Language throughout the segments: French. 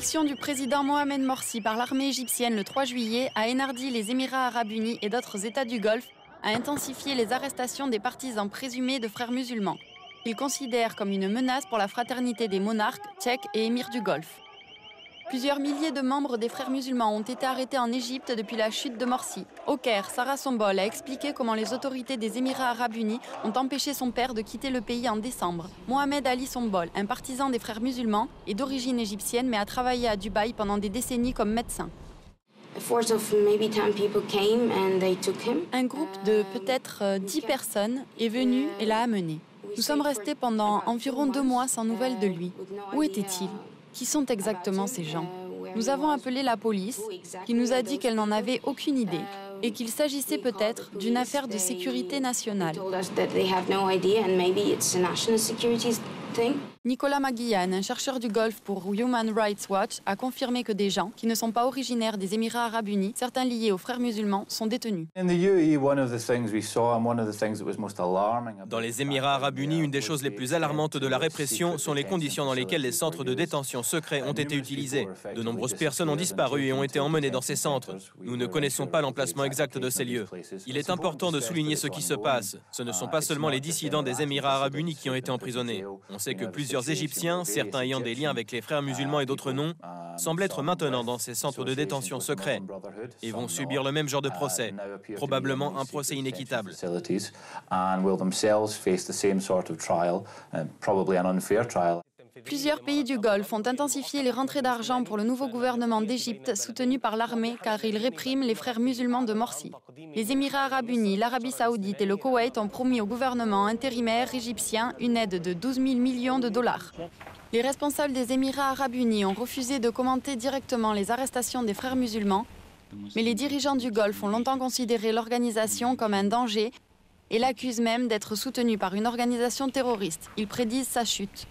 L'éviction du président Mohamed Morsi par l'armée égyptienne le 3 juillet a énardi les Émirats arabes unis et d'autres États du Golfe à intensifier les arrestations des partisans présumés de frères musulmans, qu'ils considèrent comme une menace pour la fraternité des monarques, tchèques et émirs du Golfe. Plusieurs milliers de membres des frères musulmans ont été arrêtés en Égypte depuis la chute de Morsi. Au Caire, Sarah Sombol a expliqué comment les autorités des Émirats arabes unis ont empêché son père de quitter le pays en décembre. Mohamed Ali Sombol, un partisan des frères musulmans, est d'origine égyptienne mais a travaillé à Dubaï pendant des décennies comme médecin. Un groupe de peut-être 10 personnes est venu et l'a amené. Nous sommes restés pendant environ 2 mois sans nouvelles de lui. Où était-il ? Qui sont exactement ces gens ? Nous avons appelé la police, qui nous a dit qu'elle n'en avait aucune idée et qu'il s'agissait peut-être d'une affaire de sécurité nationale. Nicolas Maguillan, un chercheur du Golfe pour Human Rights Watch, a confirmé que des gens qui ne sont pas originaires des Émirats arabes unis, certains liés aux frères musulmans, sont détenus. Dans les Émirats arabes unis, une des choses les plus alarmantes de la répression sont les conditions dans lesquelles les centres de détention secrets ont été utilisés. De nombreuses personnes ont disparu et ont été emmenées dans ces centres. Nous ne connaissons pas l'emplacement exact de ces lieux. Il est important de souligner ce qui se passe. Ce ne sont pas seulement les dissidents des Émirats arabes unis qui ont été emprisonnés. On sait que plusieurs Égyptiens, certains ayant des liens avec les frères musulmans et d'autres non, semblent être maintenant dans ces centres de détention secrets et vont subir le même genre de procès, probablement un procès inéquitable. Plusieurs pays du Golfe ont intensifié les rentrées d'argent pour le nouveau gouvernement d'Égypte soutenu par l'armée car il réprime les frères musulmans de Morsi. Les Émirats arabes unis, l'Arabie saoudite et le Koweït ont promis au gouvernement intérimaire égyptien une aide de 12 000 millions de dollars. Les responsables des Émirats arabes unis ont refusé de commenter directement les arrestations des frères musulmans, mais les dirigeants du Golfe ont longtemps considéré l'organisation comme un danger et l'accusent même d'être soutenue par une organisation terroriste. Ils prédisent sa chute.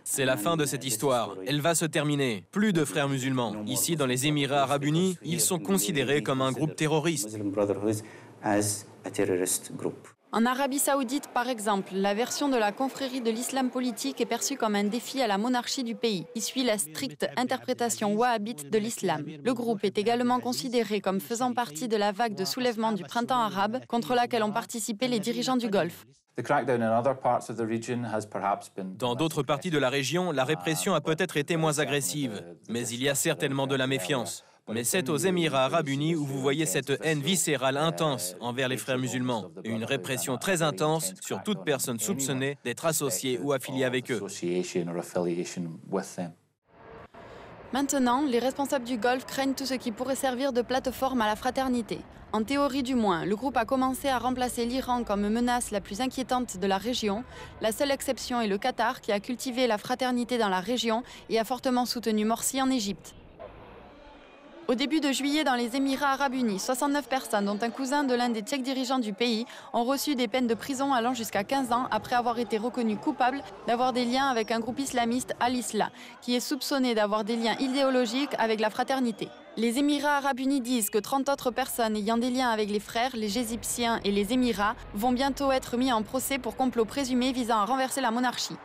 C'est la fin de cette histoire. Elle va se terminer. Plus de frères musulmans. Ici, dans les Émirats arabes unis, ils sont considérés comme un groupe terroriste. En Arabie saoudite, par exemple, la version de la confrérie de l'islam politique est perçue comme un défi à la monarchie du pays, qui suit la stricte interprétation wahhabite de l'islam. Le groupe est également considéré comme faisant partie de la vague de soulèvement du printemps arabe contre laquelle ont participé les dirigeants du Golfe. Dans d'autres parties de la région, la répression a peut-être été moins agressive, mais il y a certainement de la méfiance. Mais c'est aux Émirats arabes unis où vous voyez cette haine viscérale intense envers les frères musulmans et une répression très intense sur toute personne soupçonnée d'être associée ou affiliée avec eux. Maintenant, les responsables du Golfe craignent tout ce qui pourrait servir de plateforme à la fraternité. En théorie du moins, le groupe a commencé à remplacer l'Iran comme menace la plus inquiétante de la région. La seule exception est le Qatar qui a cultivé la fraternité dans la région et a fortement soutenu Morsi en Égypte. Au début de juillet, dans les Émirats arabes unis, 69 personnes, dont un cousin de l'un des Tchèques dirigeants du pays, ont reçu des peines de prison allant jusqu'à 15 ans après avoir été reconnus coupables d'avoir des liens avec un groupe islamiste, Al-Islah, qui est soupçonné d'avoir des liens idéologiques avec la fraternité. Les Émirats arabes unis disent que 30 autres personnes ayant des liens avec les frères, les Égyptiens et les Émirats vont bientôt être mis en procès pour complot présumé visant à renverser la monarchie.